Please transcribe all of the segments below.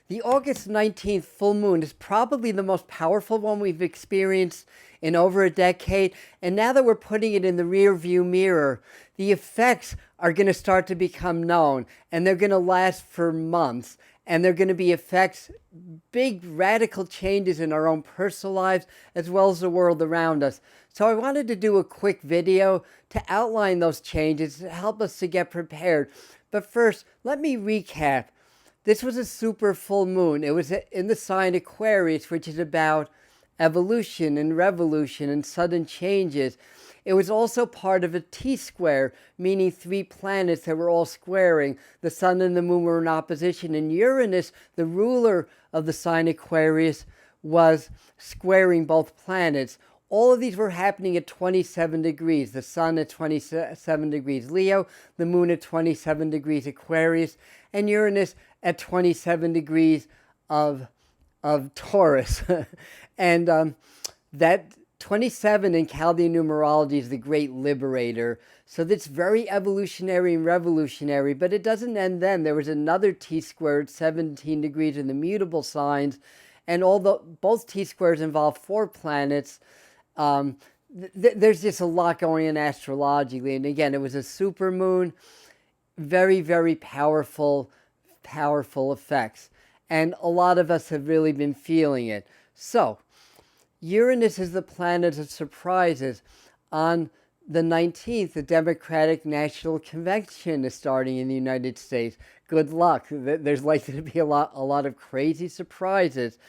The August 19th full moon is probably the most powerful one we've experienced in over a decade. And now that we're putting it in the rear view mirror, the effects are going to start to become known, and they're going to last for months. And they're going to be effects, big radical changes in our own personal lives as well as the world around us. So I wanted to do a quick video to outline those changes to help us to get prepared. But first, let me recap. This was a super full moon. It was in the sign Aquarius, which is about evolution and revolution and sudden changes. It was also part of a T-square, meaning three planets that were all squaring. The sun and the moon were in opposition, and Uranus, the ruler of the sign Aquarius, was squaring both planets. All of these were happening at 27 degrees. The sun at 27 degrees Leo, the moon at 27 degrees Aquarius, and Uranus at 27 degrees of Taurus. And that 27 in Chaldean numerology is the great liberator. So that's very evolutionary and revolutionary, but it doesn't end then. There was another T-square at 17 degrees in the mutable signs, and although both T-squares involve 4 planets, there's just a lot going on astrologically. And again, it was a super moon, very, very powerful effects. And a lot of us have really been feeling it. So, Uranus is the planet of surprises. On the 19th, the Democratic National Convention is starting in the United States. Good luck. There's likely to be a lot of crazy surprises.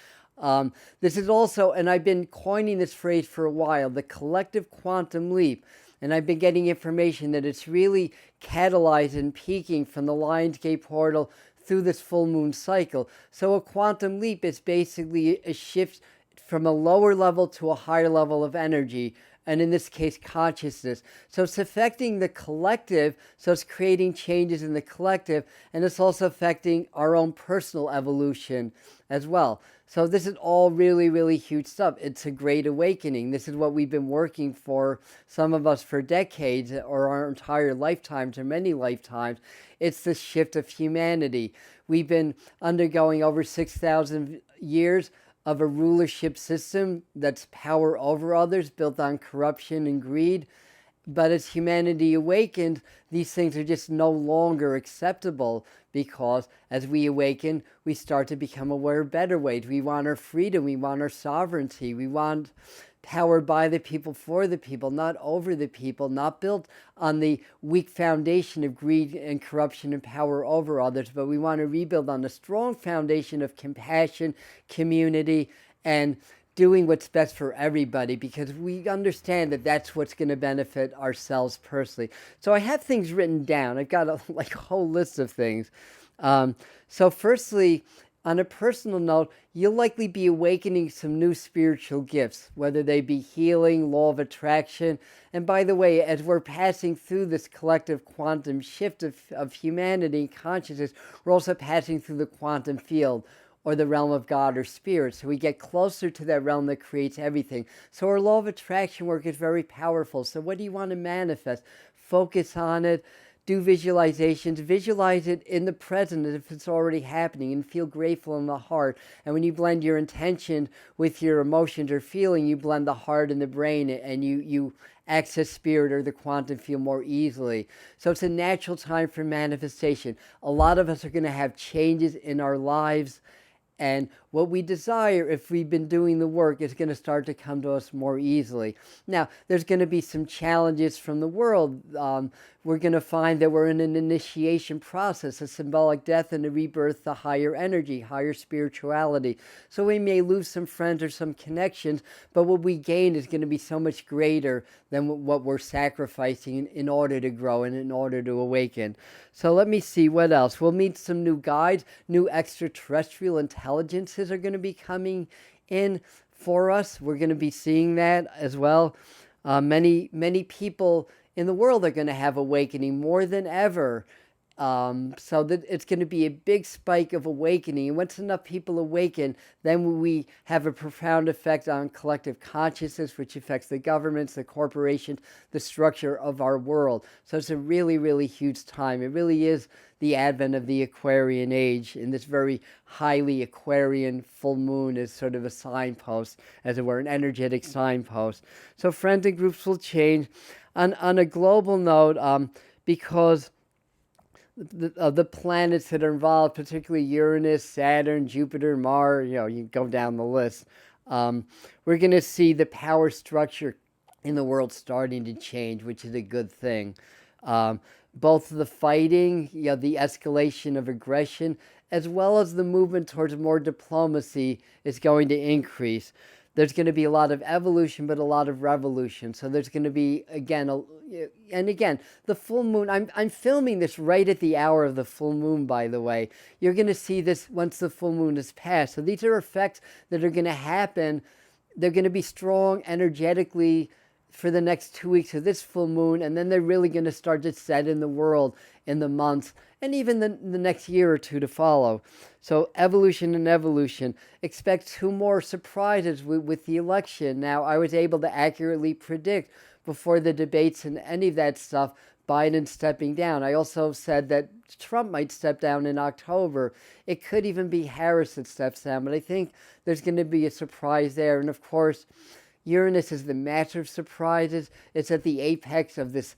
This is also, and I've been coining this phrase for a while, the collective quantum leap. And I've been getting information that it's really catalyzed and peaking from the Lionsgate portal through this full moon cycle. So a quantum leap is basically a shift from a lower level to a higher level of energy, and in this case, consciousness. So it's affecting the collective, so it's creating changes in the collective, and it's also affecting our own personal evolution as well. So this is all really, really huge stuff. It's a great awakening. This is what we've been working for, some of us for decades, or our entire lifetimes, or many lifetimes. It's the shift of humanity. We've been undergoing over 6,000 years of a rulership system that's power over others, built on corruption and greed. But as humanity awakened, these things are just no longer acceptable, because as we awaken, we start to become aware of better ways. We want our freedom, we want our sovereignty, we want power by the people, for the people, not over the people, not built on the weak foundation of greed and corruption and power over others, but we want to rebuild on a strong foundation of compassion, community, and doing what's best for everybody, because we understand that that's what's going to benefit ourselves personally. So I have things written down. I've got a whole list of things. So firstly, on a personal note, you'll likely be awakening some new spiritual gifts, whether they be healing, law of attraction. And by the way, as we're passing through this collective quantum shift of humanity and consciousness, we're also passing through the quantum field, or the realm of God or spirit. So we get closer to that realm that creates everything. So our law of attraction work is very powerful. So what do you want to manifest? Focus on it. Do visualizations, visualize it in the present as if it's already happening, and feel grateful in the heart. And when you blend your intention with your emotions or feeling, you blend the heart and the brain, and you access spirit or the quantum field more easily. So it's a natural time for manifestation. A lot of us are going to have changes in our lives, and what we desire, if we've been doing the work, is going to start to come to us more easily. Now, there's going to be some challenges from the world. We're going to find that we're in an initiation process, a symbolic death and a rebirth to higher energy, higher spirituality. So we may lose some friends or some connections, but what we gain is going to be so much greater than what we're sacrificing in order to grow and in order to awaken. So let me see what else. We'll meet some new guides, new extraterrestrial intelligences are going to be coming in for us. We're going to be seeing that as well. Many people in the world are going to have awakening more than ever. So that it's going to be a big spike of awakening. And once enough people awaken, then we have a profound effect on collective consciousness, which affects the governments, the corporations, the structure of our world. So it's a really, really huge time. It really is the advent of the Aquarian age, in this very highly Aquarian full moon is sort of a signpost, as it were, an energetic signpost. So friends and groups will change. On a global note, because the planets that are involved, particularly Uranus, Saturn, Jupiter, Mars, you go down the list. We're going to see the power structure in the world starting to change, which is a good thing. Both the fighting, the escalation of aggression, as well as the movement towards more diplomacy is going to increase. There's going to be a lot of evolution, but a lot of revolution. So there's going to be, again, the full moon. I'm filming this right at the hour of the full moon, by the way. You're going to see this once the full moon is passed. So these are effects that are going to happen. They're going to be strong energetically for the next 2 weeks of this full moon, and then they're really going to start to set in the world in the months and even the next year or two to follow. So evolution and evolution. Expect 2 more surprises with the election. Now, I was able to accurately predict before the debates and any of that stuff Biden stepping down. I also said that Trump might step down in October. It could even be Harris that steps down, but I think there's going to be a surprise there. And of course, Uranus is the master of surprises. It's at the apex of this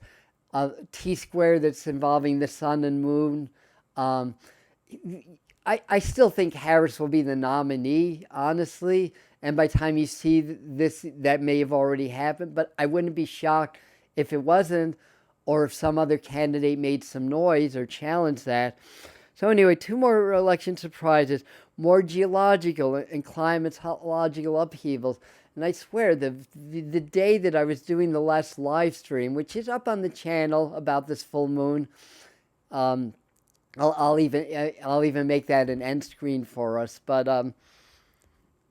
T-square that's involving the sun and moon. I still think Harris will be the nominee, honestly. And by the time you see this, that may have already happened. But I wouldn't be shocked if it wasn't, or if some other candidate made some noise or challenged that. So anyway, 2 more election surprises, more geological and climatological upheavals. And I swear, the day that I was doing the last live stream, which is up on the channel about this full moon, I'll even make that an end screen for us. But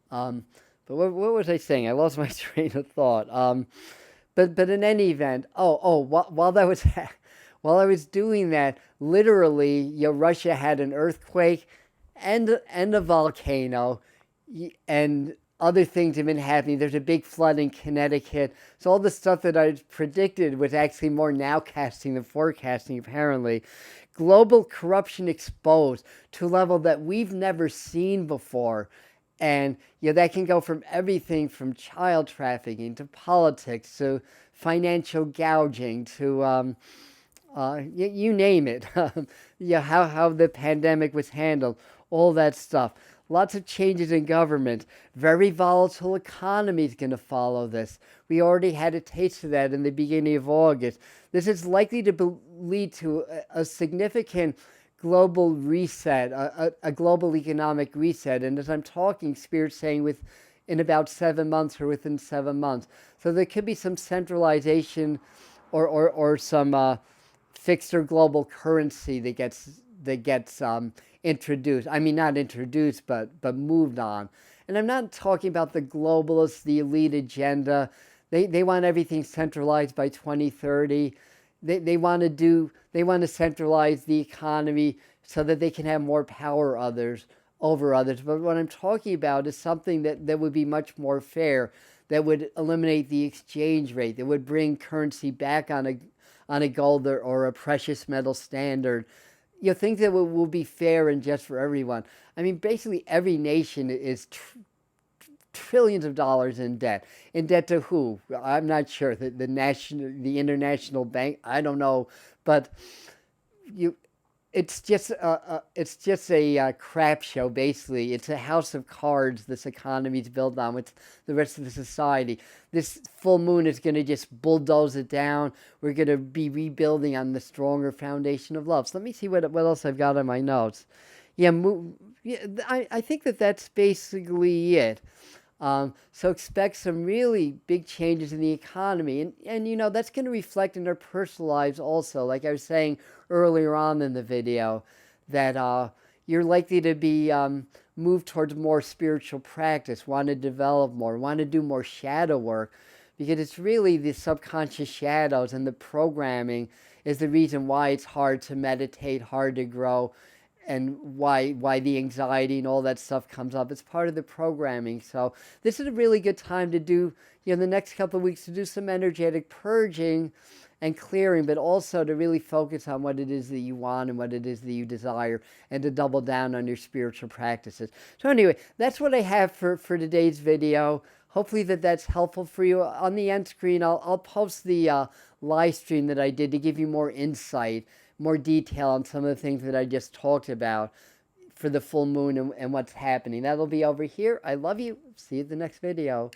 what was I saying? I lost my train of thought. But in any event, while that was while I was doing that, literally, Russia had an earthquake and a volcano, and other things have been happening. There's a big flood in Connecticut. So all the stuff that I predicted was actually more nowcasting than forecasting, apparently. Global corruption exposed to a level that we've never seen before. And that can go from everything from child trafficking to politics to financial gouging to you name it. How the pandemic was handled, all that stuff. Lots of changes in government. Very volatile economy is going to follow this. We already had a taste of that in the beginning of August. This is likely to lead to a significant global reset, a global economic reset. And as I'm talking, Spirit's saying in about 7 months or within 7 months. So there could be some centralization or some fixed or global currency that gets introduced. I mean, not introduced, but moved on. And I'm not talking about the globalists, the elite agenda. They want everything centralized by 2030. They want to centralize the economy so that they can have more power over others. But what I'm talking about is something that would be much more fair, that would eliminate the exchange rate, that would bring currency back on a gold or a precious metal standard. Things that will be fair and just for everyone. I mean, basically every nation is trillions of dollars in debt. In debt to who? I'm not sure. The International Bank. I don't know, but it's just a crap show. Basically, it's a house of cards. This economy is built on with the rest of the society. This full moon is going to just bulldoze it down. We're going to be rebuilding on the stronger foundation of love. So let me see what else I've got on my notes. I think that's basically it. So expect some really big changes in the economy. And that's going to reflect in our personal lives also. Like I was saying earlier on in the video, that you're likely to be moved towards more spiritual practice, want to develop more, want to do more shadow work. because it's really the subconscious shadows and the programming is the reason why it's hard to meditate, hard to grow, and why the anxiety and all that stuff comes up. It's part of the programming. So this is a really good time to do, the next couple of weeks, to do some energetic purging and clearing, but also to really focus on what it is that you want and what it is that you desire, and to double down on your spiritual practices. So anyway, that's what I have for today's video. Hopefully that's helpful for you. On the end screen, I'll post the live stream that I did to give you more insight, more detail on some of the things that I just talked about for the full moon and what's happening. That'll be over here. I love you. See you in the next video.